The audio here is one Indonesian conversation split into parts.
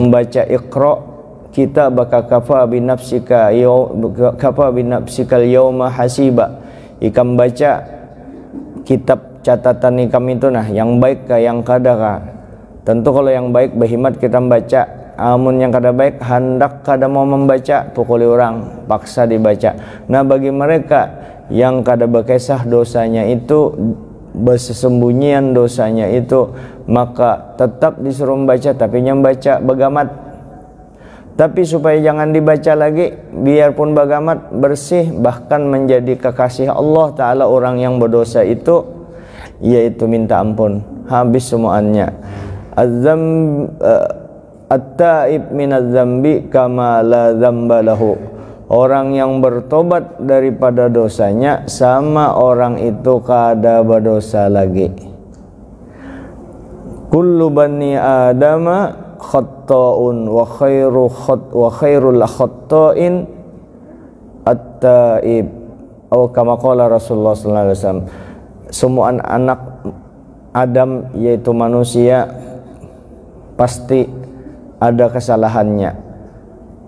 membaca Iqra kitabaka kafa binafsika al-yawma hasiba. Ikam baca kitab catatan ikam itu nah yang baik ka yang kada ka. Tentu kalau yang baik berhimat kita membaca, amun yang kada baik hendak kada mau membaca, pukuli orang, paksa dibaca. Nah bagi mereka yang kada berkisah dosanya itu, bersembunyian dosanya itu, maka tetap disuruh membaca, tapi yang baca begamat. Tapi supaya jangan dibaca lagi, biarpun bagamat bersih, bahkan menjadi kekasih Allah Ta'ala orang yang berdosa itu, yaitu minta ampun, habis semuanya. At-taib minaz zambi kama la dzamba lahu. Orang yang bertobat daripada dosanya sama orang itu kada berdosa lagi. Kullu bani adama khatta'un wa khairul khatta'in at-taib. Atau kama qala Rasulullah sallallahu alaihi wasallam. Semua anak Adam yaitu manusia pasti ada kesalahannya.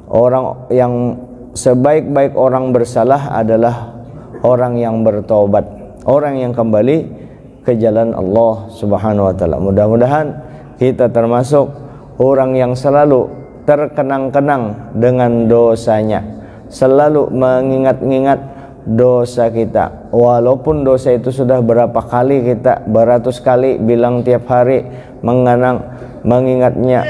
Orang yang sebaik-baik orang bersalah adalah orang yang bertobat, orang yang kembali ke jalan Allah Subhanahu wa taala. Mudah-mudahan kita termasuk orang yang selalu terkenang-kenang dengan dosanya, selalu mengingat-ingat dosa kita. Walaupun dosa itu sudah berapa kali kita beratus kali bilang tiap hari mengingatnya,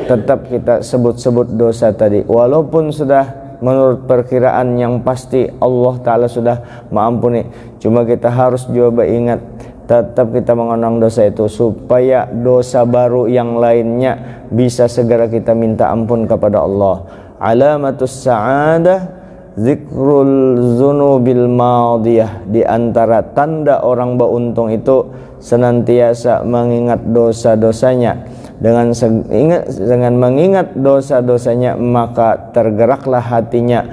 tetap kita sebut-sebut dosa tadi. Walaupun sudah menurut perkiraan yang pasti Allah Ta'ala sudah mengampuni, cuma kita harus juga ingat, tetap kita mengenang dosa itu supaya dosa baru yang lainnya bisa segera kita minta ampun kepada Allah. Alamatus sa'adah zikrul zunubil madiyah. Di antara tanda orang beruntung itu senantiasa mengingat dosa-dosanya. Dengan mengingat dosa-dosanya, maka tergeraklah hatinya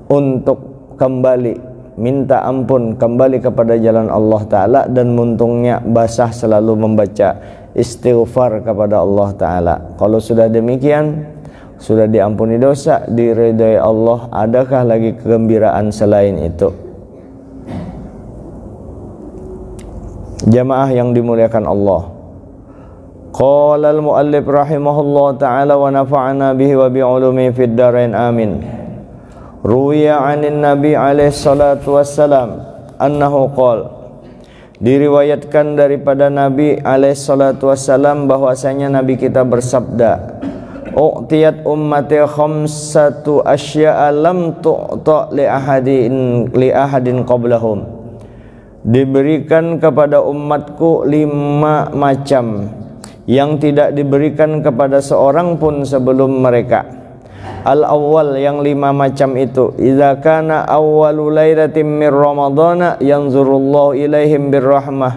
untuk kembali minta ampun, kembali kepada jalan Allah Ta'ala, dan untungnya basah selalu membaca istighfar kepada Allah Ta'ala. Kalau sudah demikian, sudah diampuni dosa, diridhai Allah, adakah lagi kegembiraan selain itu? Jamaah yang dimuliakan Allah, qala al-muallif rahimahullah ta'ala wa nafa'ana bihi wa bi'ulumi fid darain amin. Ruwiya 'anin nabi alaihi salatu wassalam annahu qala, diriwayatkan daripada Nabi alaihi salatu wassalam bahwasanya Nabi kita bersabda, u'tiyat ummati khamsatu asya'a lam tu'ta li ahadin qablahum. Diberikan kepada umatku 5 macam yang tidak diberikan kepada seorang pun sebelum mereka. Al-awwal, yang 5 macam itu, idza kana awwalu lailatin min ramadhana yanzurullahu ilaihim birrahmah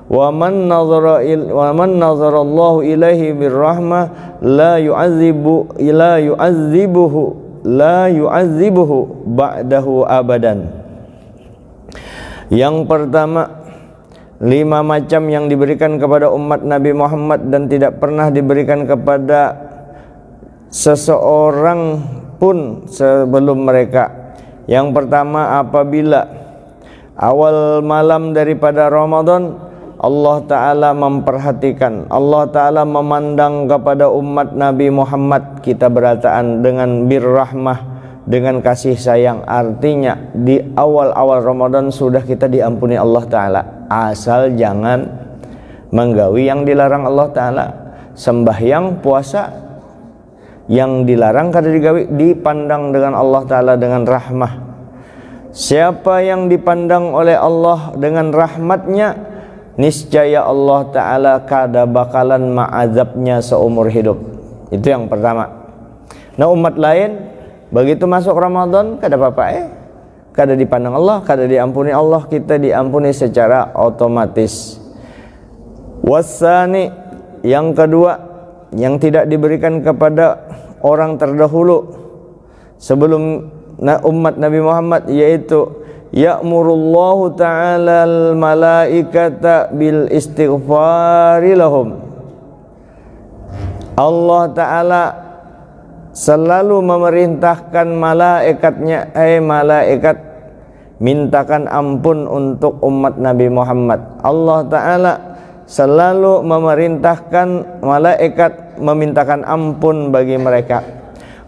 wa man nazara Allahu ilaihi birrahmah la yu'adzibuhu ba'dahu abadan. Yang pertama, 5 macam yang diberikan kepada umat Nabi Muhammad dan tidak pernah diberikan kepada seseorang pun sebelum mereka. Yang pertama, apabila awal malam daripada Ramadan, Allah Ta'ala memperhatikan, Allah Ta'ala memandang kepada umat Nabi Muhammad, kita berataan dengan birrahmah, dengan kasih sayang. Artinya di awal-awal Ramadan sudah kita diampuni Allah Ta'ala, asal jangan menggawi yang dilarang Allah Ta'ala. Sembahyang, puasa yang dilarang kada digawi, dipandang dengan Allah Ta'ala dengan rahmah. Siapa yang dipandang oleh Allah dengan rahmatnya, niscaya Allah Ta'ala kada bakalan ma'azabnya seumur hidup. Itu yang pertama. Nah, umat lain begitu masuk Ramadan kada apa-apa, kada dipandang Allah, kada diampuni Allah, kita diampuni secara otomatis. Wasani, yang kedua, yang tidak diberikan kepada orang terdahulu sebelum umat Nabi Muhammad, yaitu ya'murullahu ta'ala al-malaikata bil istighfari lahum. Allah Ta'ala selalu memerintahkan malaikatnya, malaikat, mintakan ampun untuk umat Nabi Muhammad. Allah Ta'ala selalu memerintahkan malaikat memintakan ampun bagi mereka.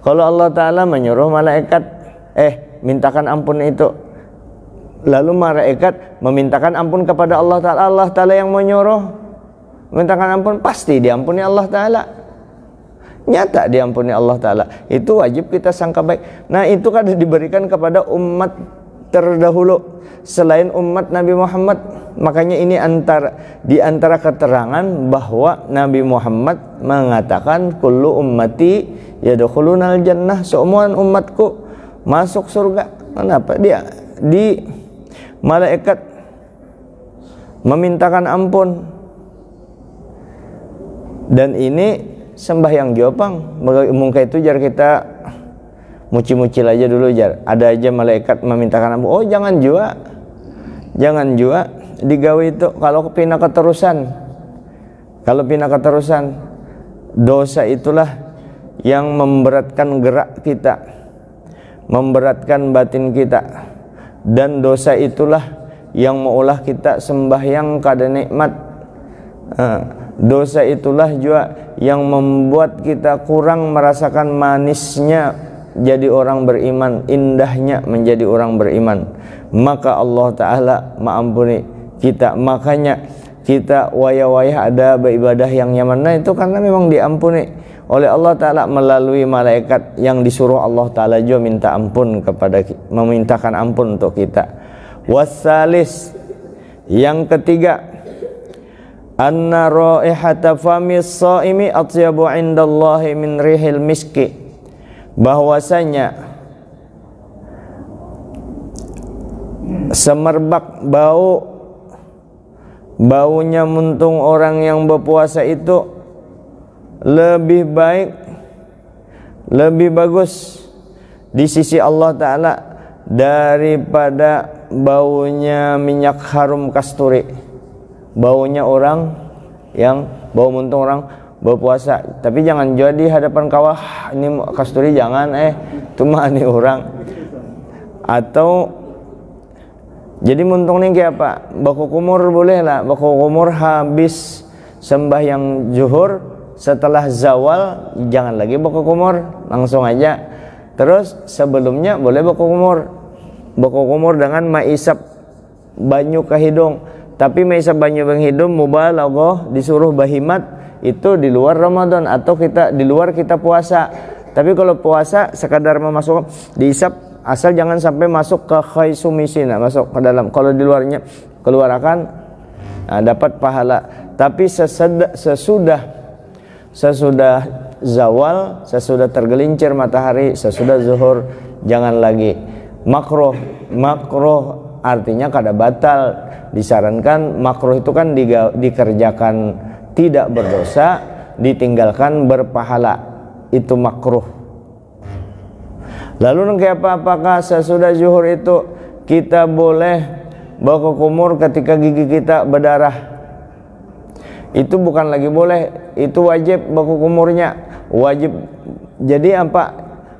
Kalau Allah Ta'ala menyuruh malaikat mintakan ampun itu, lalu malaikat memintakan ampun kepada Allah Ta'ala, Allah Ta'ala yang menyuruh memintakan ampun, pasti diampuni Allah Ta'ala. Nyata diampuni Allah Ta'ala. Itu wajib kita sangka baik. Nah, itu kan diberikan kepada umat terdahulu selain umat Nabi Muhammad. Makanya ini di antara keterangan bahwa Nabi Muhammad mengatakan kullu ummati yadkhulunal jannah, semua umatku masuk surga. Kenapa? Dia di malaikat memintakan ampun. Dan ini sembahyang jopang. Mungkin itu jar kita muci-mucil aja dulu jar. Ada aja malaikat memintakan ampun. Oh, jangan jua. Jangan jua digawe itu kalau pindah keterusan. Kalau pindah keterusan, dosa itulah yang memberatkan gerak kita, memberatkan batin kita, dan dosa itulah yang maulah kita sembahyang kada nikmat. Dosa itulah juga yang membuat kita kurang merasakan manisnya jadi orang beriman, indahnya menjadi orang beriman. Maka Allah Ta'ala mengampuni kita. Makanya kita wayah-wayah ada beribadah yang nyaman, nah itu karena memang diampuni oleh Allah Ta'ala melalui malaikat yang disuruh Allah Ta'ala juga minta ampun kepada kita, memintakan ampun untuk kita. Wassalis, yang ketiga, anna raihata famis shaimi atyabu indallahi min rihil miski, bahwasanya semerbak baunya muntung orang yang berpuasa itu lebih baik, lebih bagus di sisi Allah Ta'ala daripada baunya minyak harum kasturi. Baunya orang yang bau muntung orang berpuasa. Tapi jangan jadi hadapan kawah ini kasturi, jangan itu mah ini orang. Atau jadi muntung nih kayak apa? Baku kumur boleh lah. Baku kumur habis sembahyang zuhur, setelah zawal jangan lagi baku kumur, langsung aja. Terus sebelumnya boleh baku kumur dengan maisap banyu ke hidung. Tapi maisap banyu ke hidung mubalaghah, disuruh bahimat itu di luar Ramadan atau di luar kita puasa. Tapi kalau puasa sekadar memasuk diisap, asal jangan sampai masuk ke khaisumisina, masuk ke dalam. Kalau di luarnya keluarkan, dapat pahala. Tapi sesudah zawal, sesudah tergelincir matahari, sesudah zuhur jangan lagi. Makruh artinya kada batal. Disarankan makruh itu kan dikerjakan tidak berdosa, ditinggalkan berpahala, itu makruh. Lalu apakah sesudah zuhur itu kita boleh baku kumur ketika gigi kita berdarah? Itu bukan lagi boleh, itu wajib baku kumurnya, wajib. Jadi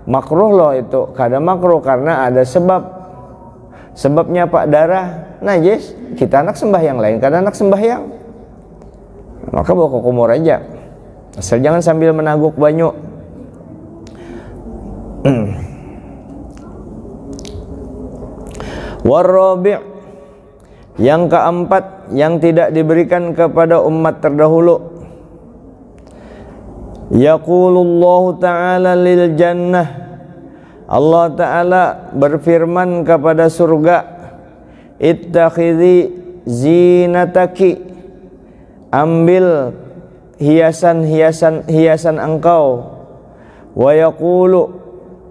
makruh loh itu, kada makruh karena ada sebab. Sebabnya darah najis, kita anak sembahyang lain kada anak sembahyang, maka bawa ke kumur aja, asal jangan sambil menaguk banyu. Warabi', yang keempat yang tidak diberikan kepada umat terdahulu, yaqulullahu ta'ala lil jannah, Allah Ta'ala berfirman kepada surga, ittakhidhi zinataki, ambil hiasan engkau. Wa yaqulu,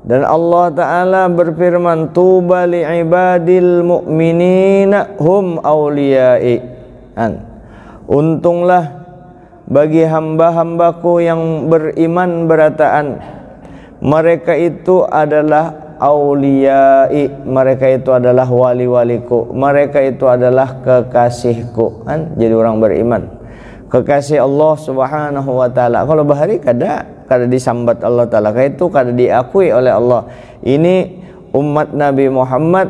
dan Allah Ta'ala berfirman, tuba li'ibadil mu'minina hum awliyai. Untunglah bagi hamba-hambaku yang beriman berataan, mereka itu adalah auliyai, mereka itu adalah wali-waliku, mereka itu adalah kekasihku. Jadi orang beriman. kekasih Allah Subhanahu wa taala. Kalau bahari kada disambat Allah taala, itu kada diakui oleh Allah. Ini umat Nabi Muhammad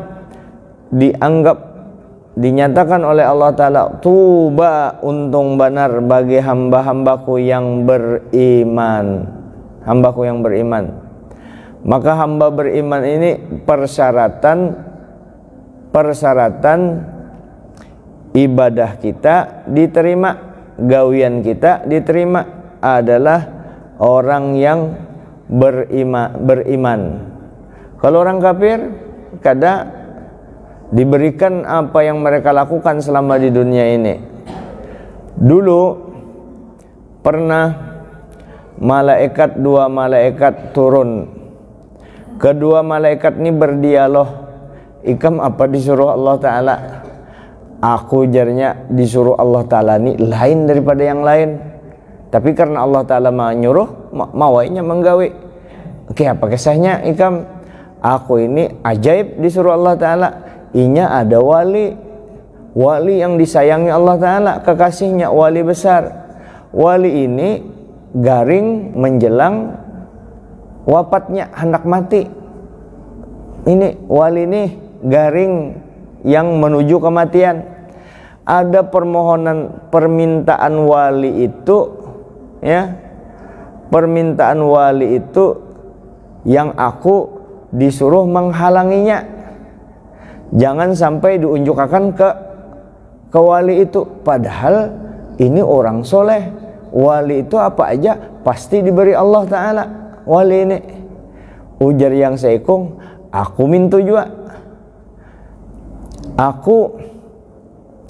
dinyatakan oleh Allah taala, tuba, untung benar bagi hamba-hambaku yang beriman. Hambaku yang beriman. Maka hamba beriman ini persyaratan ibadah kita diterima, gawian kita diterima adalah orang yang beriman. Kalau orang kafir kada diberikan apa yang mereka lakukan selama di dunia ini. Dulu pernah dua malaikat turun. Kedua malaikat ini berdialog. Ikam apa disuruh Allah Ta'ala? Aku jarnya disuruh Allah Ta'ala ini lain daripada yang lain. Tapi karena Allah Ta'ala menyuruh, mawainya menggawe. Oke, apa kisahnya Ikam? Aku ini ajaib disuruh Allah Ta'ala. Inya ada wali yang disayangi Allah Ta'ala, kekasihnya, wali besar. Wali ini garing menjelang wafatnya, hendak mati. Ini wali ini garing yang menuju kematian. Ada permintaan wali itu, ya, permintaan wali itu yang aku disuruh menghalanginya. Jangan sampai diunjukkan ke wali itu. Padahal ini orang soleh. Wali itu apa aja pasti diberi Allah Ta'ala. Wali ini ujar yang seikung, aku minta juga.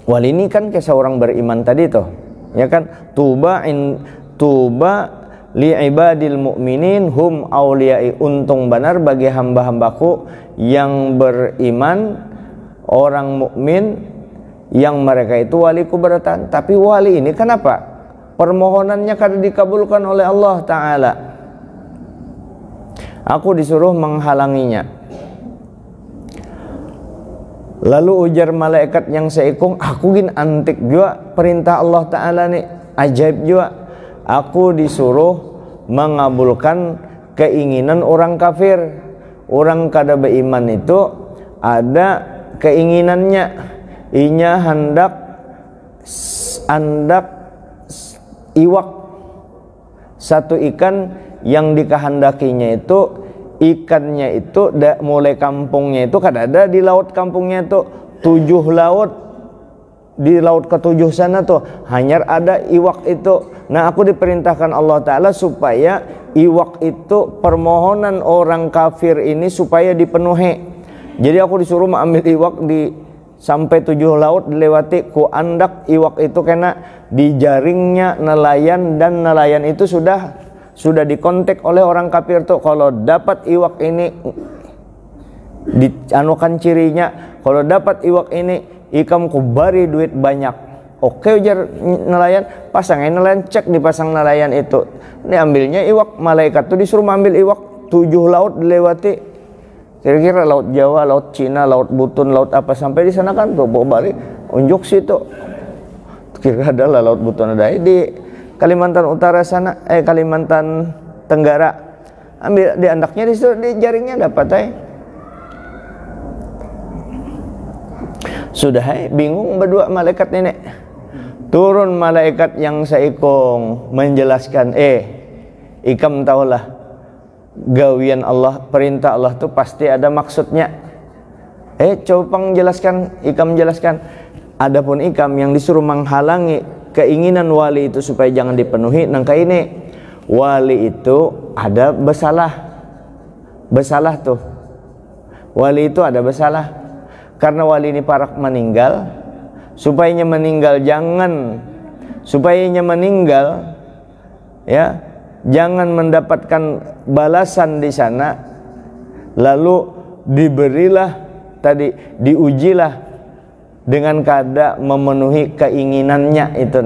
Wali ini kan kayak seorang beriman tadi tuh, ya kan? Tuba li ibadil mu'minin hum awliyai, untung benar bagi hamba-hambaku yang beriman, orang mukmin yang mereka itu waliku beratan. Tapi wali ini kenapa permohonannya kada dikabulkan oleh Allah Ta'ala? Aku disuruh menghalanginya. Lalu ujar malaikat yang seikung, aku gin antik juga perintah Allah Ta'ala nih, ajaib juga. Aku disuruh mengabulkan keinginan orang kafir. Orang kada beriman itu ada keinginannya. Inya hendak iwak satu ikan yang dikehendakinya itu, ikannya itu mulai kampungnya itu kada ada di laut kampungnya itu 7 laut, di laut ke-7 sana tuh hanya ada iwak itu. Nah, aku diperintahkan Allah Ta'ala supaya iwak itu permohonan orang kafir ini supaya dipenuhi. Jadi aku disuruh mengambil iwak sampai 7 laut dilewati, ku andak iwak itu kena di jaringnya nelayan, dan nelayan itu sudah dikontak oleh orang kafir tuh, kalau dapat iwak ini dianukan cirinya, kalau dapat iwak ini ikam ku bari duit banyak. Oke, ujar nelayan, pasangin nelayan, cek dipasang nelayan itu, ini ambilnya iwak. Malaikat tuh disuruh ambil iwak 7 laut dilewati, kira-kira laut Jawa, laut Cina, laut Butun, laut apa, sampai di sana kan tuh bawa balik unjuk situ, kira ada laut Butun ada di Kalimantan Utara sana, Kalimantan Tenggara, ambil di andaknya di jaringnya dapat sudah bingung berdua malaikat ini. Turun malaikat yang seikung menjelaskan, ikam tahulah gawian Allah, perintah Allah tuh pasti ada maksudnya. Coba jelaskan, ikam jelaskan. Adapun ikam yang disuruh menghalangi keinginan wali itu supaya jangan dipenuhi, nangka ini wali itu ada bersalah tuh. Wali itu ada bersalah karena wali ini parak meninggal, supaya meninggal ya, jangan mendapatkan balasan di sana, lalu diujilah dengan kada memenuhi keinginannya itu,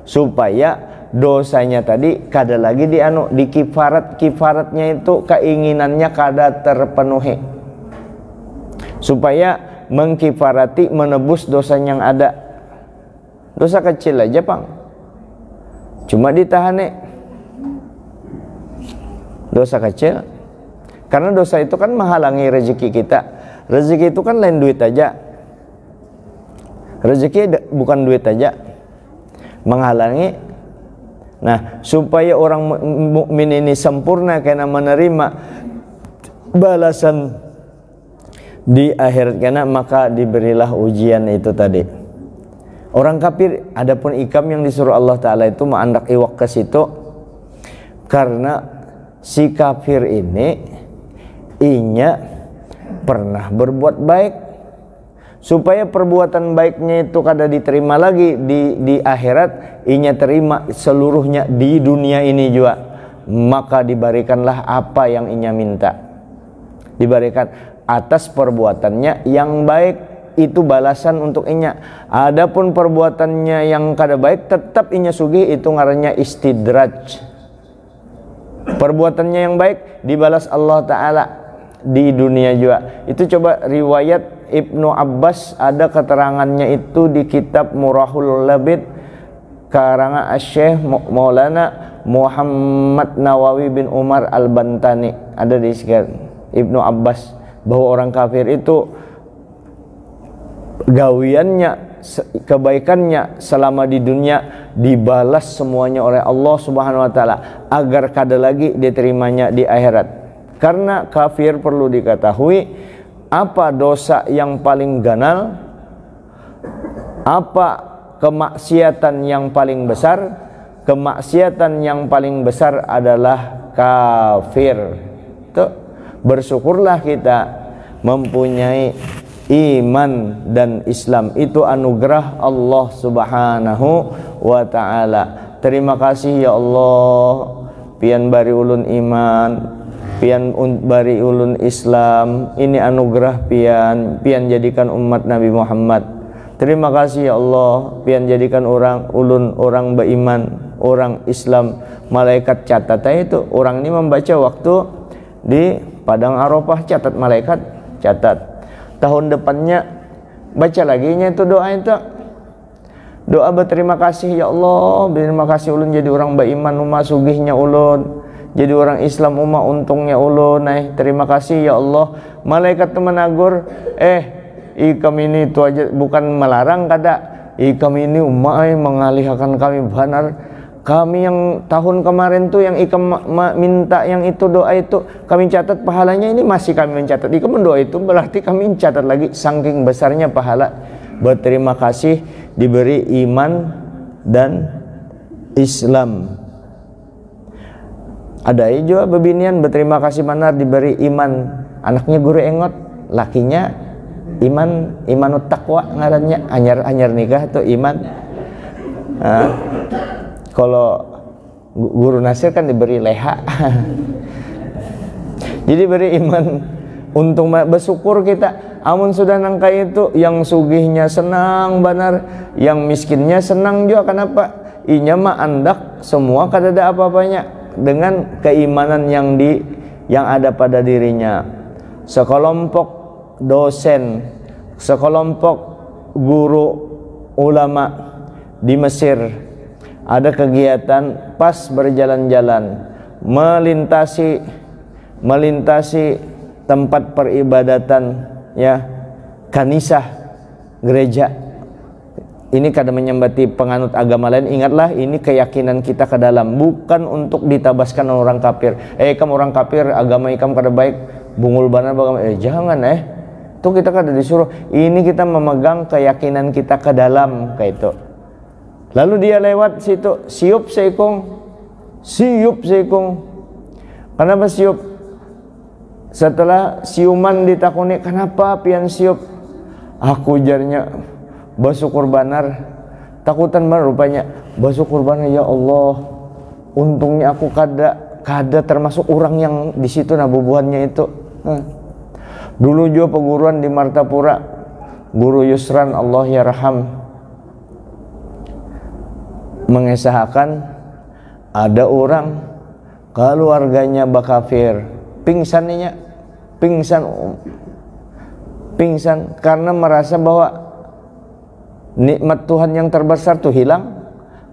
supaya dosanya tadi kada lagi kifaratnya itu keinginannya kada terpenuhi, supaya mengkifarati, menebus dosa yang ada. Dosa kecil aja cuma ditahan dosa kecil. Karena dosa itu kan menghalangi rezeki kita. Rezeki itu kan lain duit aja. Rezeki bukan duit aja, menghalangi. Nah, supaya orang mukmin ini sempurna karena menerima balasan di akhirat karena, maka diberilah ujian itu tadi. Orang kafir, adapun ikam yang disuruh Allah Ta'ala itu mengandak iwak ke situ, karena si kafir ini inya pernah berbuat baik, supaya perbuatan baiknya itu kada diterima lagi di akhirat, inya terima seluruhnya di dunia ini juga, maka diberikanlah apa yang inya minta, diberikan atas perbuatannya yang baik. Itu balasan untuk inya. Adapun perbuatannya yang kada baik, tetap inya sugih, itu ngarannya istidraj. Perbuatannya yang baik dibalas Allah Ta'ala di dunia juga. Itu coba riwayat Ibnu Abbas, ada keterangannya itu di kitab Murahul Labid karangan Syekh Maulana Muhammad Nawawi bin Umar Al-Bantani. Ada di sekitar Ibnu Abbas bahwa orang kafir itu gawiannya, kebaikannya selama di dunia dibalas semuanya oleh Allah Subhanahu wa taala, agar kada lagi diterimanya di akhirat. Karena kafir perlu diketahui, apa dosa yang paling ganal, apa kemaksiatan yang paling besar. Kemaksiatan yang paling besar adalah kafir. Tuh, bersyukurlah kita mempunyai iman dan Islam, itu anugerah Allah Subhanahu wa ta'ala. Terima kasih ya Allah, pian bari ulun iman, pian bari ulun Islam, ini anugerah pian jadikan umat Nabi Muhammad. Terima kasih ya Allah, pian jadikan ulun beriman, orang Islam. Malaikat catat itu, orang ini membaca waktu di padang Arafah, catat malaikat, catat. Tahun depannya baca lagi nya itu doa berterima kasih ya Allah, berterima kasih ulun jadi orang beriman, umma sugihnya ulun, jadi orang Islam umma untungnya ulun. Terima kasih ya Allah. Malaikat menagur, ikam ini itu aja, bukan melarang kada, ikam ini umma mengalihkan kami benar. Kami yang tahun kemarin tuh yang ikam minta yang itu doa itu kami catat pahalanya, ini masih kami mencatat. Ikam mendoa itu berarti kami catat lagi, saking besarnya pahala. Berterima kasih diberi iman dan Islam. Ada juga bebinian berterima kasih benar diberi iman, anaknya guru engot, lakinya imanut taqwa ngarannya, anyar nikah tuh iman. Kalau guru Nasir kan diberi leha. Jadi beri iman, untung bersyukur kita. Amun sudah nangka itu, yang sugihnya senang benar, yang miskinnya senang juga. Kenapa? Inya mah andak semua kada ada apa-apanya dengan keimanan yang ada pada dirinya. Sekelompok dosen, sekelompok guru ulama di Mesir ada kegiatan pas berjalan-jalan melintasi tempat peribadatan, ya, kanisah, gereja. Ini kada menyembati penganut agama lain. Ingatlah, ini keyakinan kita ke dalam, bukan untuk ditabaskan orang kafir. Kamu orang kafir, agama ikam kada baik, bungul banar bagama. Jangan itu kita kada disuruh. Ini kita memegang keyakinan kita ke dalam kayak itu. Lalu dia lewat situ, siup seikung. Kenapa siup? Setelah siuman ditakuni, kenapa pian siup? Aku jarnya bersyukur banar, takutan banar rupanya. Bersyukur banar ya Allah, untungnya aku kada termasuk orang yang di situ nabubuhannya itu. Dulu juga peguruan di Martapura, Guru Yusran Allah yarham, mengesahkan ada orang keluarganya bakafir, pingsan karena merasa bahwa nikmat Tuhan yang terbesar tuh hilang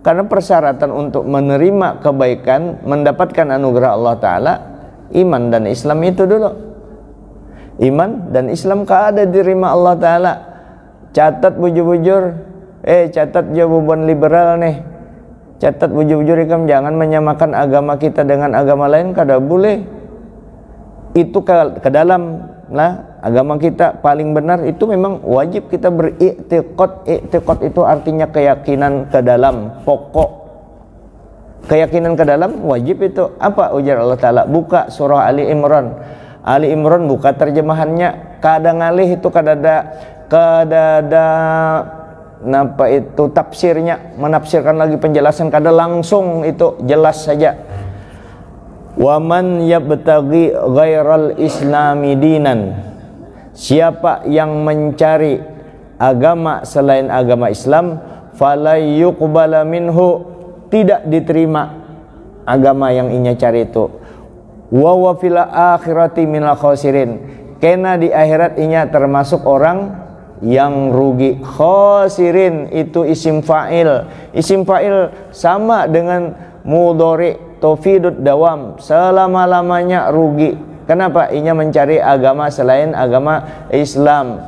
Karena persyaratan untuk menerima kebaikan, mendapatkan anugerah Allah Ta'ala, iman dan Islam itu dulu. Iman dan Islam kada diterima Allah Ta'ala. Catat bujur-bujur, catat jawaban liberal nih. Catat bujur-bujur ikam, jangan menyamakan agama kita dengan agama lain, kada boleh. Itu ke dalam lah agama kita paling benar, itu memang wajib kita beriktikad. Iktikad itu artinya keyakinan ke dalam, pokok keyakinan ke dalam, wajib itu. Apa ujar Allah Ta'ala? Buka surah Ali Imran. Ali Imran buka terjemahannya, kada ngalih itu, kada ada napa itu tafsirnya, menafsirkan lagi penjelasan, kada langsung, itu jelas saja. Waman yabtaghi ghairal islami dinan, siapa yang mencari agama selain agama Islam, falay yuqbala minhu, tidak diterima agama yang inya cari itu. Wa wa fil akhirati minal khasirin, kena di akhirat inya termasuk orang yang rugi. Khasirin itu isim fa'il. Isim fa'il sama dengan mudhari, tufidud dawam, selama-lamanya rugi. Kenapa? Inya mencari agama selain agama Islam.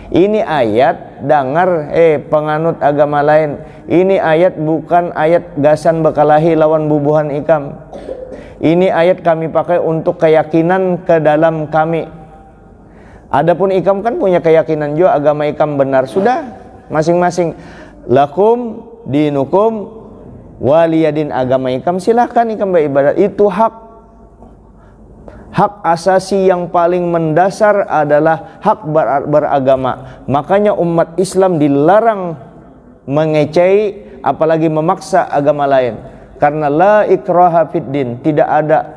Ini ayat dangar penganut agama lain. Ini ayat bukan ayat gasan bekalahi lawan bubuhan ikam. Ini ayat kami pakai untuk keyakinan ke dalam kami. Adapun ikam kan punya keyakinan juga agama ikam benar, sudah masing-masing. Lakum dinukum waliyadin, agama ikam silahkan ikam beribadat, itu hak asasi yang paling mendasar adalah hak beragama. Makanya umat Islam dilarang mengecei apalagi memaksa agama lain, karena la ikraha fid din, tidak ada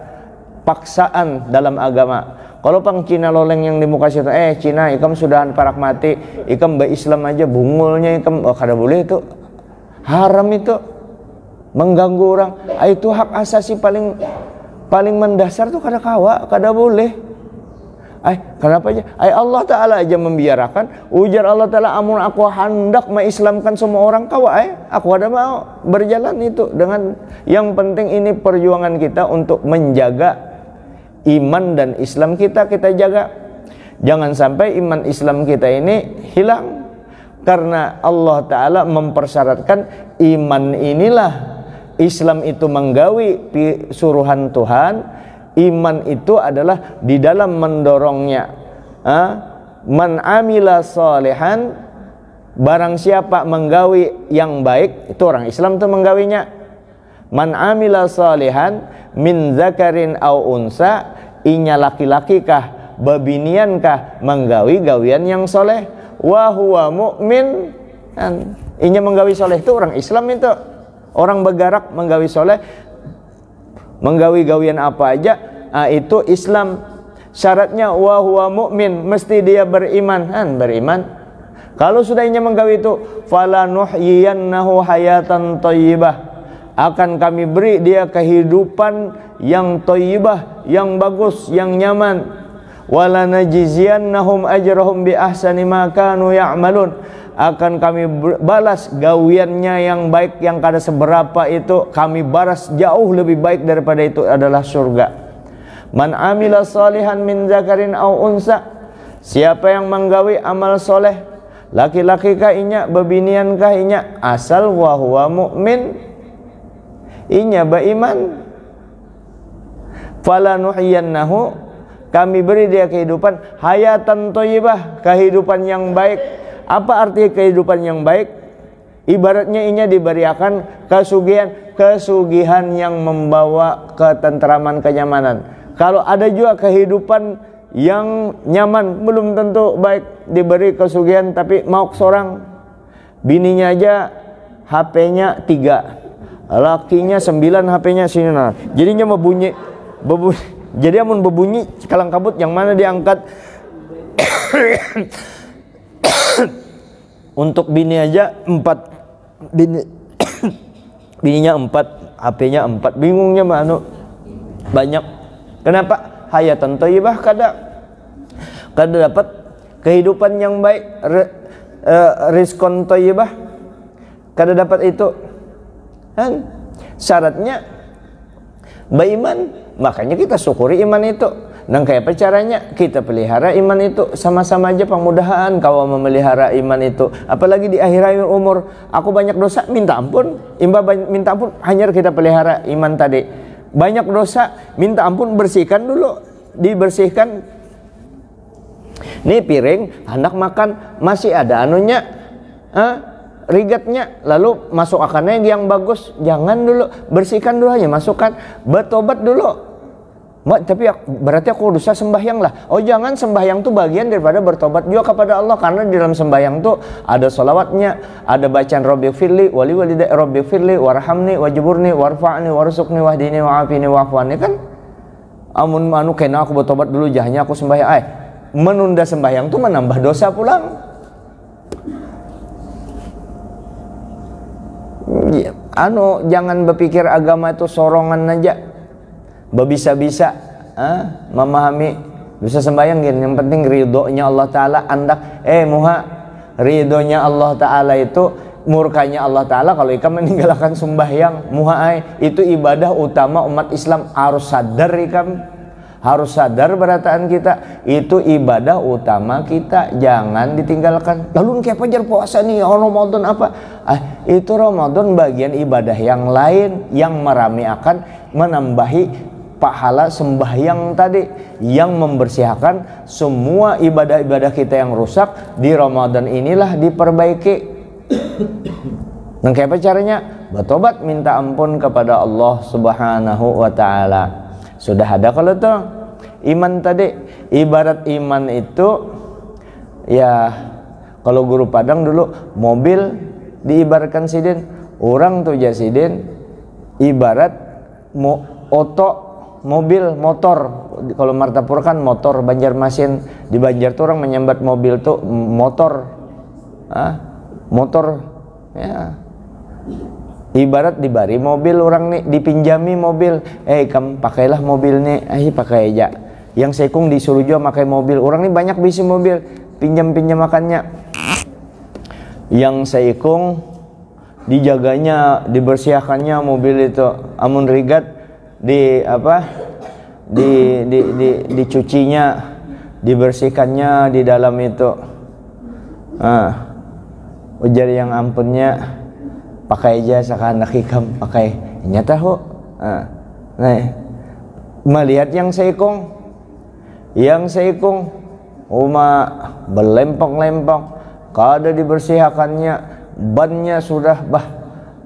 paksaan dalam agama. Kalau pang Cina loleng yang di muka situ, Cina ikam sudahan parak mati, ikam Islam aja bungulnya ikam, kada boleh, itu haram, itu mengganggu orang. Itu hak asasi paling mendasar tuh, kada kawa, kada boleh. Kenapa aja? Allah Ta'ala aja membiarkan. Ujar Allah Ta'ala, amun aku hendak mengislamkan semua orang, kawa aku ada mau berjalan itu dengan. Yang penting ini perjuangan kita untuk menjaga iman dan Islam kita jaga. Jangan sampai iman Islam kita ini hilang, karena Allah Ta'ala mempersyaratkan iman inilah, Islam itu menggawi suruhan Tuhan. Iman itu adalah di dalam mendorongnya. Man amila salihan, barang siapa menggawi yang baik, itu orang Islam tuh menggawinya. Man amila salihan min zakarin au unsa, inya laki-laki kah babinian kah menggawi gawian yang soleh, wa huwa mu'min, inya menggawi soleh, itu orang Islam, itu orang bergerak menggawi soleh, menggawi gawian apa aja, itu Islam. Syaratnya wa huwa mu'min, mesti dia beriman, beriman. Kalau sudah inya menggawi itu, falanuhyiyannahu hayatan thayyibah, akan kami beri dia kehidupan yang thayyibah, yang bagus, yang nyaman. Walanajziyannahum ajrahum bi ahsani ma kanu ya'malun, akan kami balas gawiannya yang baik, yang kada seberapa itu kami balas jauh lebih baik daripada itu, adalah surga. Man amila salihan min zakarin au unsa, siapa yang menggawi amal soleh, laki-laki kah inya, bebinian kah inya, asal wa huwa mu'min, inya beriman. Falanuhyiyannahu, kami beri dia kehidupan hayatan thayyibah, kehidupan yang baik. Apa arti kehidupan yang baik? Ibaratnya inya diberikan kesugihan yang membawa ketentraman, kenyamanan. Kalau ada juga kehidupan yang nyaman, belum tentu baik. Diberi kesugihan tapi mau seorang, bininya aja HP-nya 3, lakinya 9 HP-nya sini, nah jadinya berbunyi. Jadi amun berbunyi kalang kabut, yang mana diangkat. Untuk bini aja 4, bininya 4, HP-nya 4, bingungnya banyak. Kenapa? Hayatan thayyibah, kada dapat kehidupan yang baik, rizqon thayyibah, kada dapat itu kan syaratnya beriman, makanya kita syukuri iman itu. Dan kayak apa caranya? Kita pelihara iman itu. Sama-sama aja pengmudahan kau memelihara iman itu. Apalagi di akhir umur, aku banyak dosa, minta ampun. Minta ampun, hanya kita pelihara iman tadi. Banyak dosa, minta ampun, bersihkan dulu. Dibersihkan. Nih piring, hendak makan, masih ada anunya, rigatnya, lalu masuk akannya yang bagus, jangan dulu, bersihkan dulu, hanya masukkan, bertobat dulu. Tapi berarti aku dosa sembahyang lah. Oh jangan, sembahyang tuh bagian daripada bertobat juga kepada Allah, karena di dalam sembahyang tuh ada sholawatnya, ada bacaan Rabbighfirli wali walidayya, Rabbighfirli warhamni wajburni warfa'ni warzuqni wahdini wa'afini wa'afwani, kan amun anu kena aku bertobat dulu jahnya aku sembahyang. Menunda sembahyang tuh menambah dosa pulang. Jangan berpikir agama itu sorongan aja, bisa-bisa memahami, bisa sembahyang gini, yang penting ridhonya Allah Ta'ala andak. Muha, ridhonya Allah Ta'ala itu, murkanya Allah Ta'ala kalau ikam meninggalkan sembahyang. Muha itu ibadah utama umat Islam, harus sadar ikam, harus sadar berataan kita, itu ibadah utama kita, jangan ditinggalkan. Lalu kayak pajar puasa nih, Ramadan apa? Itu Ramadan bagian ibadah yang lain yang meramiakan, menambahi pahala sembahyang tadi, yang membersihkan semua ibadah-ibadah kita yang rusak di Ramadan inilah diperbaiki. Dan kayak apa caranya? Bertobat, minta ampun kepada Allah Subhanahu wa Ta'ala. Sudah ada kalau tuh iman tadi. Ibarat iman itu ya, kalau guru Padang dulu mobil diibaratkan sidin, orang tuh jasidin ibarat mobil motor. Kalau Martapura kan motor, Banjarmasin di Banjar tuh orang menyambat mobil tuh motor, motor ya. Ibarat dibari mobil orang nih, dipinjami mobil, kamu pakailah mobil nih, pakai aja. Yang sekung disuruh juga pakai mobil, orang nih banyak bisi mobil, pinjam makannya. Yang sekung dijaganya, dibersihkannya mobil itu, amun rigat dicucinya, dibersihkannya di dalam itu. Ujar yang ampunnya, pakai aja seakan hikam, pakai nyata ho. Melihat yang seikung berlempong-lempong, kada dibersihkannya, bannya sudah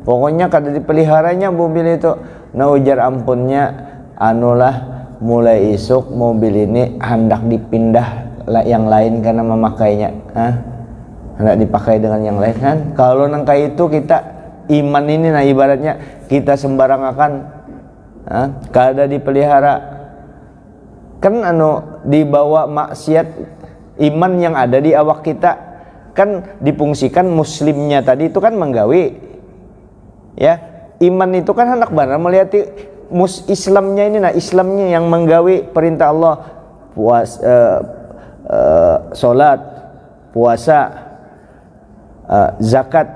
pokoknya kada dipeliharanya mobil itu. Nah ujar ampunnya, anulah mulai isuk mobil ini hendak dipindah yang lain karena memakainya, hendak dipakai dengan yang lain kan. Kalau nangka itu kita iman ini, nah ibaratnya kita sembarang akan kada dipelihara kan, dibawa maksiat. Iman yang ada di awak kita kan dipungsikan muslimnya tadi itu kan menggawi ya. Iman itu kan hendak benar melihat Islamnya ini, nah Islamnya yang menggawi perintah Allah, sholat, puasa, zakat,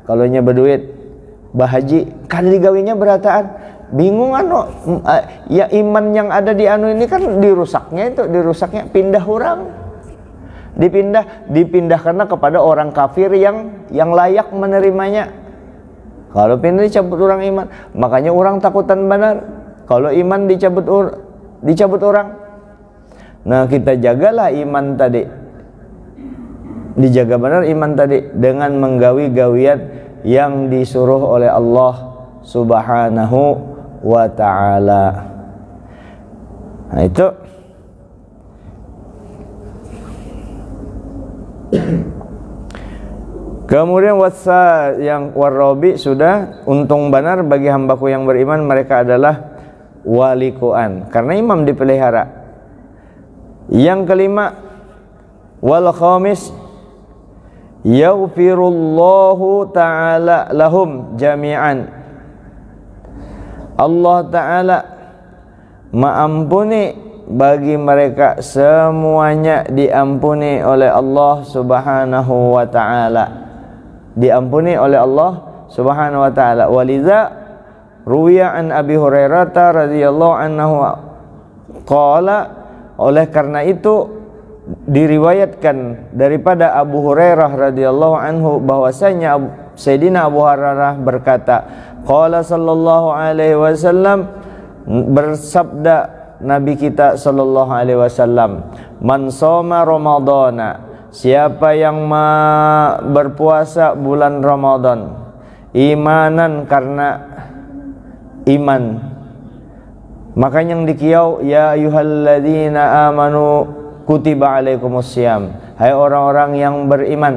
kalau nya berduit, bahaji, kada digawinya berataan. Bingung ya iman yang ada di ini kan dirusaknya pindah orang, dipindahkannya kepada orang kafir yang layak menerimanya. Kalau pindah dicabut orang iman, makanya orang takutan benar kalau iman dicabut orang. Nah kita jagalah iman tadi, dijaga benar iman tadi dengan menggawi-gawian yang disuruh oleh Allah Subhanahu wa Ta'ala. Nah itu kemudian wasa yang warabi sudah, untung benar bagi hambaku yang beriman, mereka adalah walikuan, karena imam dipelihara. Yang kelima, wal khamis yaghfirullahu ta'ala lahum jami'an. Allah Ta'ala maampuni bagi mereka semuanya, diampuni oleh Allah Subhanahu wa Ta'ala, diampuni oleh Allah Subhanahu wa taala. Walidza ruwiya an Abi Hurairah radhiyallahu anhu qala, oleh karena itu diriwayatkan daripada Abu Hurairah radhiyallahu anhu bahwasanya Sayyidina Abu Hurairah berkata, qala sallallahu alaihi wasallam, bersabda Nabi kita sallallahu alaihi wasallam, man shoma ramadhana, siapa yang berpuasa bulan Ramadan imanan, karena iman, maka yang dikiau ya ayyuhalladzina amanu kutiba alaikumussyam, hai orang-orang yang beriman.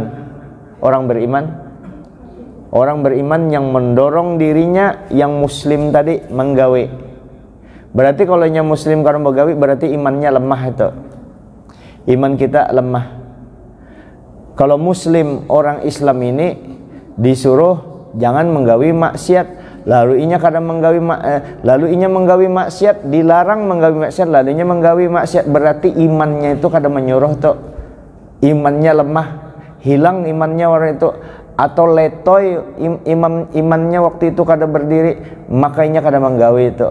Orang beriman yang mendorong dirinya yang muslim tadi menggawe. Berarti kalau yang muslim karena menggawe berarti imannya lemah itu. Iman kita lemah. Kalau muslim orang Islam ini disuruh jangan menggawe maksiat, lalu inya kadang menggawe maksiat, dilarang menggawe maksiat, lalu inya menggawe maksiat, berarti imannya itu kadang menyuruh tuh. Imannya lemah, hilang imannya orang itu, atau letoy imannya waktu itu kadang berdiri, makanya kadang menggawe itu.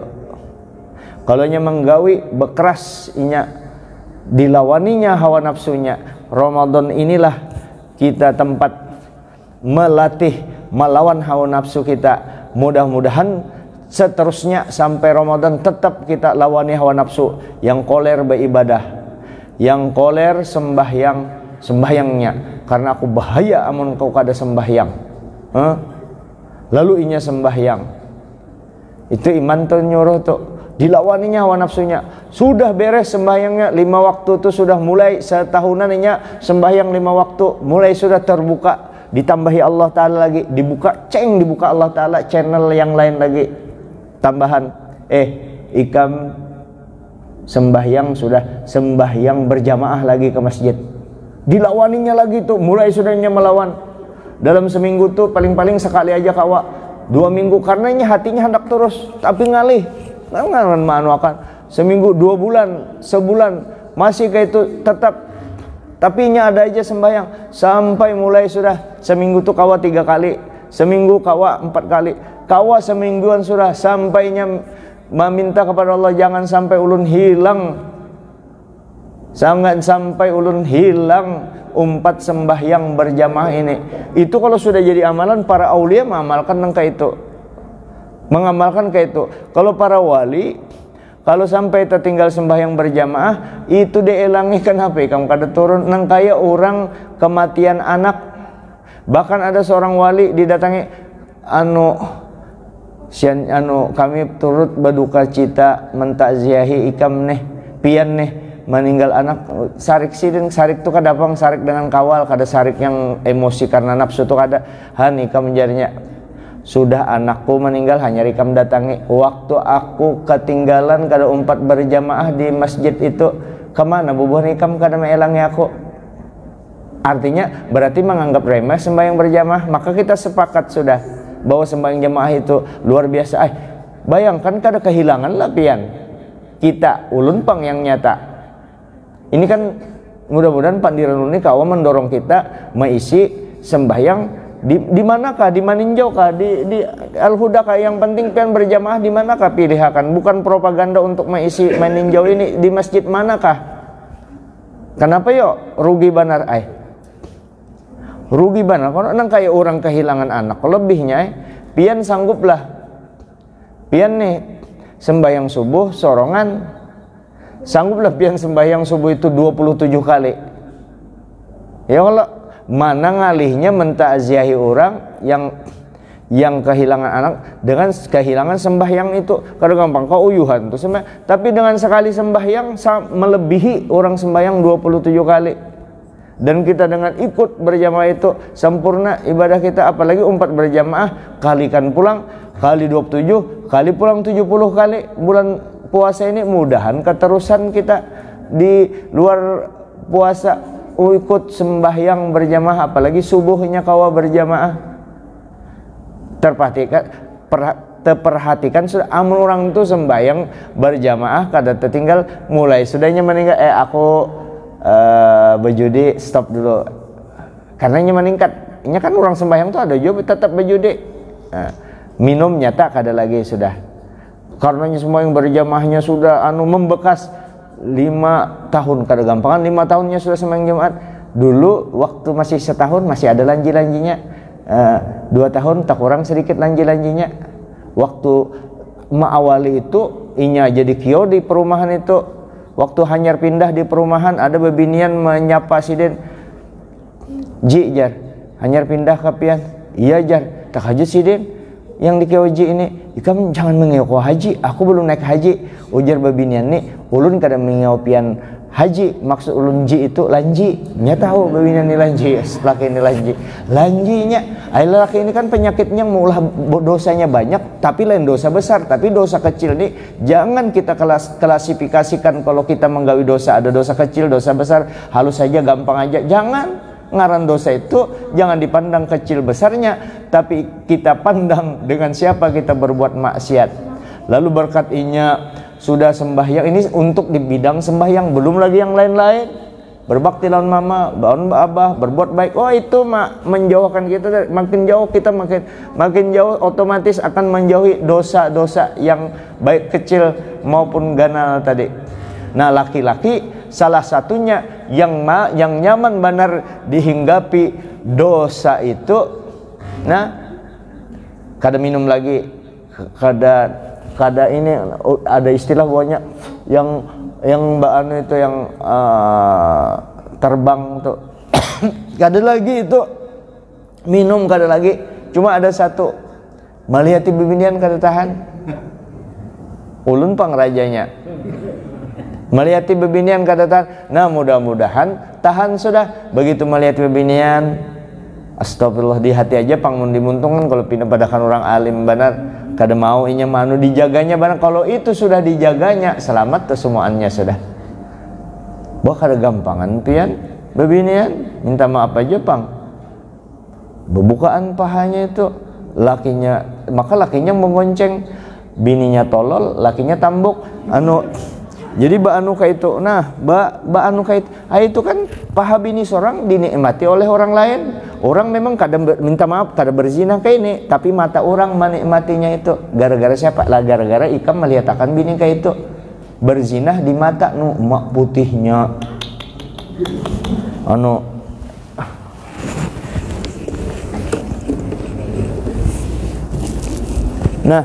Kalau nya menggawi bekeras inya, dilawaninya hawa nafsunya. Ramadan inilah kita tempat melatih melawan hawa nafsu kita. Mudah-mudahan seterusnya sampai Ramadan tetap kita lawani hawa nafsu. Yang koler beribadah, yang koler sembahyangnya. Karena aku bahaya amun kau kada sembahyang. Lalu inya sembahyang. Itu iman tuh nyuruh tuh. Dilawaninya hawa nafsunya. Sudah beres sembahyangnya 5 waktu itu sudah mulai setahunan inya sembahyang 5 waktu, mulai sudah terbuka, ditambahi Allah Ta'ala lagi, dibuka Allah Ta'ala channel yang lain lagi tambahan, ikam sembahyang, sudah sembahyang berjamaah lagi ke masjid, dilawaninya lagi tuh, mulai sudahnya melawan. Dalam seminggu tuh paling-paling sekali aja kawa, 2 minggu, karenanya hatinya hendak terus tapi ngalih. Ngan manuakan seminggu, 2 bulan, sebulan masih kayak itu tetap, tapi nya ada aja sembahyang, sampai mulai sudah seminggu tuh kawa 3 kali, seminggu kawa 4 kali, kawa semingguan sudah, sampainya meminta kepada Allah jangan sampai ulun hilang, jangan sampai ulun hilang umpat sembahyang berjamaah ini. Itu kalau sudah jadi amalan para aulia mengamalkan kayak itu. Mengamalkan kayak itu. Kalau para wali, kalau sampai tertinggal sembahyang berjamaah, itu dielangi kenapa? Kamu kada turun nang kaya orang kematian anak. Bahkan ada seorang wali didatangi, kami turut berduka cita mentakziahi ikam nih, pian nih meninggal anak. Sarik sidin, sarik tuh kada pang sarik dengan kawal, kada sarik yang emosi karena nafsu tuh kada. Ikam menjadinya. Sudah anakku meninggal hanya ikam datangi. Waktu aku ketinggalan kada umpat berjamaah di masjid itu, kemana bubuh ikam kada meelangi aku. Artinya berarti menganggap remeh sembahyang berjamaah. Maka kita sepakat sudah bahwa sembahyang jamaah itu luar biasa. Bayangkan kada kehilangan lapian kita, ulun pang yang nyata. Ini kan mudah-mudahan pandiran ini kawa mendorong kita mengisi sembahyang di manakah, di maninjau kah, di Al-Huda kah, yang penting pian berjamaah di manakah pilihakan, bukan propaganda untuk mengisi maninjau ini di masjid manakah. Kenapa yo rugi banar rugi banar kalau nang kayak orang kehilangan anak. Lebihnya pian sangguplah, pian nih sembahyang subuh sorongan, sangguplah pian sembahyang subuh itu 27 kali. Ya kalau mana ngalihnya mentakziahi orang yang kehilangan anak dengan kehilangan sembahyang itu. Kada gampang kau uyuhan tuh sembahyang, tapi dengan sekali sembahyang melebihi orang sembahyang 27 kali. Dan kita dengan ikut berjamaah itu sempurna ibadah kita. Apalagi umpat berjamaah, kalikan pulang kali 27, kali pulang 70 kali. Bulan puasa ini mudahan keterusan kita di luar puasa ikut sembahyang berjamaah, apalagi subuhnya kawa berjamaah. Terperhatikan sudah amun orang itu sembahyang berjamaah kada tertinggal, mulai sudahnya meninggal aku berjudi, stop dulu, karena meningkat. Ini kan orang sembahyang tuh ada juga tetap berjudi. Minum nyata kada lagi sudah. Karenanya semua yang berjamaahnya sudah membekas 5 tahun kada gampangan 5 tahunnya sudah sembahyang Jumat. Dulu waktu masih setahun masih ada lanji-lanjinya. 2 tahun tak kurang sedikit lanji-lanjinya. Waktu awali itu inya jadi kio di perumahan itu. Waktu hanyar pindah di perumahan ada bebinian menyapa siden. Ji jar, hanyar pindah ke pian. Iya jar, tak haji siden. Yang di Kioji ini, ikam jangan mengeo haji, aku belum naik haji. Ujar babinian nih, ulun kada mengeo pian haji, maksud ulun ji itu lanji. Nya tahu babinian ini lanji, laki ini lanji. Lanjinya, laki ini kan penyakitnya mulah dosanya banyak, tapi lain dosa besar, tapi dosa kecil nih jangan kita klasifikasikan kalau kita menggawi dosa ada dosa kecil, dosa besar, halus saja gampang aja. Jangan. Ngaran dosa itu jangan dipandang kecil besarnya, tapi kita pandang dengan siapa kita berbuat maksiat. Lalu berkat inya sudah sembahyang, ini untuk di bidang sembahyang, belum lagi yang lain-lain. Berbakti lawan mama, lawan abah, berbuat baik. Oh itu menjauhkan kita, makin jauh kita makin jauh otomatis akan menjauhi dosa-dosa yang baik kecil maupun ganal tadi. Nah laki-laki salah satunya yang nyaman benar dihinggapi dosa itu, nah kada minum lagi, kada ini ada istilah banyak yang Mbak Anu itu yang terbang tuh kada lagi itu minum, kada lagi, cuma ada satu melihati bibinian kada tahan, ulun pangrajanya melihati bebinian kada tahan. Nah mudah-mudahan tahan sudah. Begitu melihat bebinian, astagfirullah, di hati aja pangmun dimuntungan kalau pindah padakan orang alim benar kada mau inya manu dijaganya benar. Kalau itu sudah dijaganya selamat tuh semuanya sudah. Bah kada gampangan pian bebinian minta maaf aja pang. Bebukaan pahanya itu lakinya, maka lakinya mengonceng, bininya tolol, lakinya tambuk jadi anu kayak itu. Nah, anu kayak itu kan paha bini seorang dinikmati oleh orang lain. Orang memang kadang minta maaf, kadang berzina kayak ini, tapi mata orang menikmatinya itu. Gara-gara siapa? Lah gara-gara ikam melihat akan bini kayak itu. Berzina di mata mak putihnya. Nah,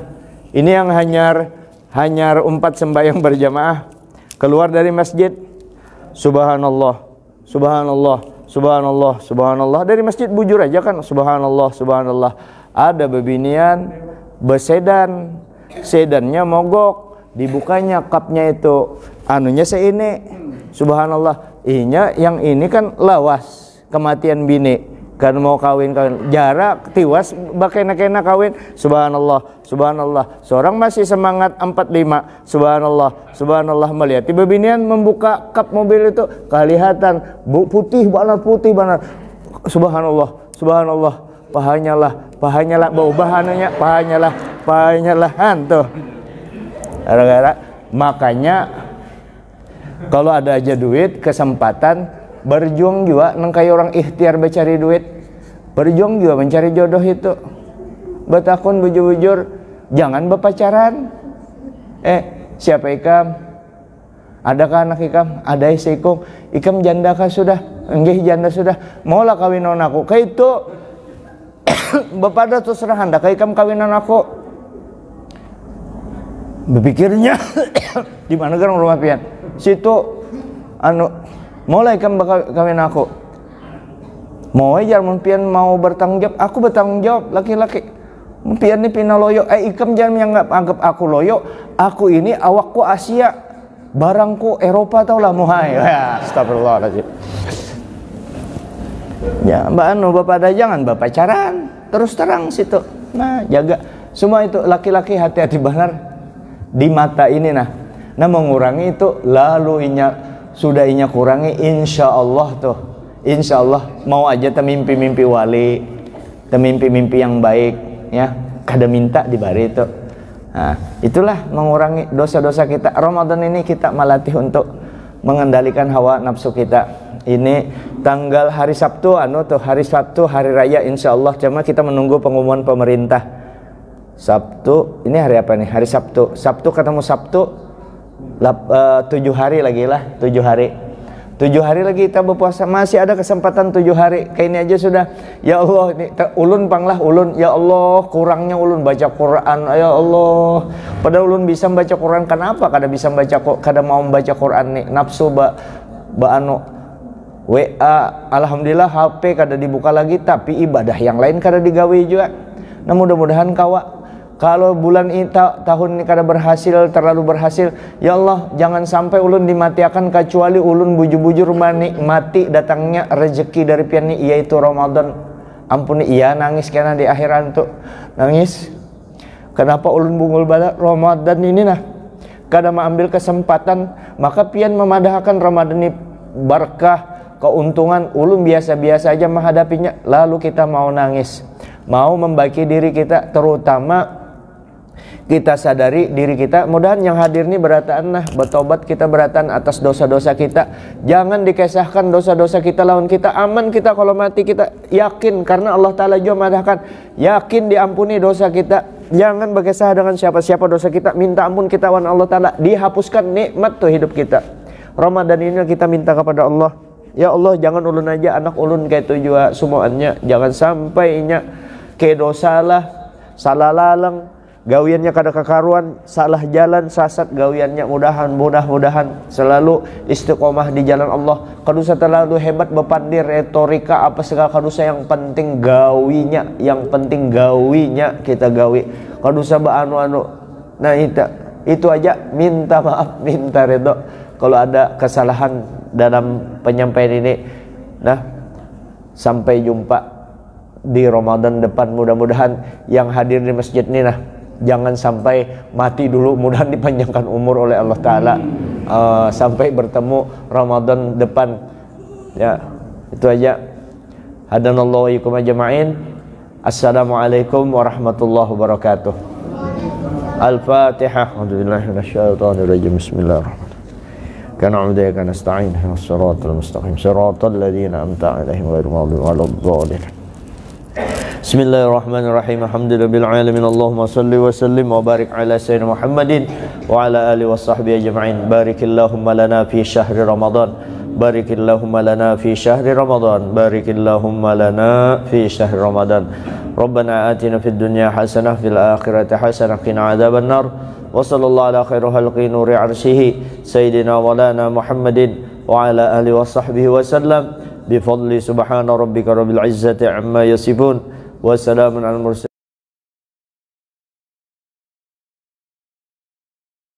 ini yang hanyar umpat sembahyang berjamaah. Keluar dari masjid, subhanallah, subhanallah, subhanallah, subhanallah. Dari masjid bujur aja kan, subhanallah, subhanallah. Ada bebinian besedan, sedannya mogok, dibukanya kapnya itu anunya seini, subhanallah. Yang ini kan lawas kematian bini, kan mau kawin jarak tiwas bakena-kena kawin, subhanallah, subhanallah. Seorang masih semangat 45, subhanallah, subhanallah. Melihat bebinian membuka kap mobil itu kelihatan putih banget, subhanallah, subhanallah. Pahanya lah bau bahannya, pahanya lah tuh. Gara-gara makanya kalau ada aja duit kesempatan berjuang juga nengkai orang ikhtiar mencari duit, berjuang juga mencari jodoh itu. Batakun bujur-bujur jangan berpacaran. Siapa ikam? Adakah anak ikam? Ada isi ikam janda kah sudah? Enggih janda sudah. Maulah kawinan aku. Kayak itu bapak ada terus serah hendak ikam kawinan aku. Berpikirnya di mana kan rumah pian? Situ mulai kan bakal kawin aku. Mau aja mungkin mau bertanggung jawab, aku bertanggung jawab laki-laki. Mungkin ini pina loyo, ikam jangan anggap aku loyo. Aku ini awakku Asia, barangku Eropa tau lah muhai. Ya, astagfirullahaladzim. Ya, bapak ada jangan berpacaran, terus terang situ. Nah, jaga semua itu laki-laki hati-hati benar di mata ini nah mengurangi itu lalu sudah inya kurangi, insya Allah tuh, insya Allah mau aja mimpi-mimpi wali, mimpi-mimpi yang baik, ya, kada minta dibari itu. Nah, itulah mengurangi dosa-dosa kita. Ramadan ini kita melatih untuk mengendalikan hawa nafsu kita. Ini tanggal hari Sabtu, hari Sabtu, hari raya, insya Allah. Cuma kita menunggu pengumuman pemerintah. Sabtu, ini hari apa nih? Hari Sabtu. Sabtu ketemu Sabtu, 7 hari lagi lah, 7 hari. 7 hari lagi kita berpuasa, masih ada kesempatan 7 hari. Kayak ini aja sudah. Ya Allah, ini ulun panglah ulun. Ya Allah, kurangnya ulun baca Quran. Ya Allah, padahal ulun bisa baca Quran. Kenapa kada bisa baca, kada mau membaca Quran nih? Nafsu anu WA, alhamdulillah HP kada dibuka lagi, tapi ibadah yang lain kada digawe juga. Nah, mudah-mudahan kawa, kalau bulan ini tahun ini kada berhasil, terlalu berhasil, ya Allah jangan sampai ulun dimatiakan kecuali ulun bujur-bujur mati datangnya rezeki dari pian ini, yaitu Ramadan. Ampuni, iya nangis karena di akhiran tuh nangis. Kenapa ulun bungul bala Ramadan ini nah? Kada mengambil kesempatan, maka pian memadahkan Ramadan ini berkah, keuntungan. Ulun biasa-biasa aja menghadapinya, lalu kita mau nangis, mau membagi diri kita, terutama kita sadari diri kita. Mudahan yang hadir ini berataan nah, bertobat kita, berataan atas dosa-dosa kita. Jangan dikisahkan dosa-dosa kita lawan kita. Aman kita kalau mati, kita yakin karena Allah Ta'ala juga madahkan, yakin diampuni dosa kita. Jangan berkisah dengan siapa-siapa dosa kita, minta ampun kita wan Allah Ta'ala, dihapuskan nikmat tuh hidup kita. Ramadan ini kita minta kepada Allah, ya Allah jangan ulun aja, anak ulun kayak itu juga semuanya, jangan sampai inya ke dosa lah, salah lalang, gawiannya kada kekaruan, salah jalan, sasat gawiannya. Mudah-mudahan selalu istiqomah di jalan Allah. Kadusa terlalu hebat bepandir retorika apa segala kadusa, yang penting gawinya, yang penting gawinya kita gawi. Kadusa anu. Nah itu aja, minta maaf, minta redho kalau ada kesalahan dalam penyampaian ini. Nah, sampai jumpa di Ramadan depan. Mudah-mudahan yang hadir di masjid ini nah, jangan sampai mati dulu, mudah dipanjangkan umur oleh Allah Ta'ala, sampai bertemu Ramadan depan. Ya, itu aja. Hadanallahu wa iyyakum ajma'in. Assalamualaikum warahmatullahi wabarakatuh. Al-Fatihah. A'udzubillahi minasyaitonir rajim. Bismillahirrahmanirrahim. Kana na'budu wa nasta'in ihdinas siratal mustaqim siratal ladzina an'amta 'alaihim ghairil maghdubi 'alaid-dhalin. Bismillahirrahmanirrahim. Alhamdulillahil alamin. Allahumma shalli wa sallim wa barik ala sayyidina Muhammadin wa ala alihi washabbihi ajma'in. Barikillahumma lana fi syahri Ramadan. Barikillahumma lana fi syahri Ramadan. Barikillahumma lana fi syahri Ramadan. Rabbana atina fid dunya hasanah fil akhirati hasanah qina adzabannar. Wa sallallahu ala khairi khalqi nuri arsyihi sayyidina wa lana Muhammadin wa ala alihi washabbihi wasallam. Bifadli subhana rabbika rabbil izzati amma yasifun. Wassalamun alal mursalin.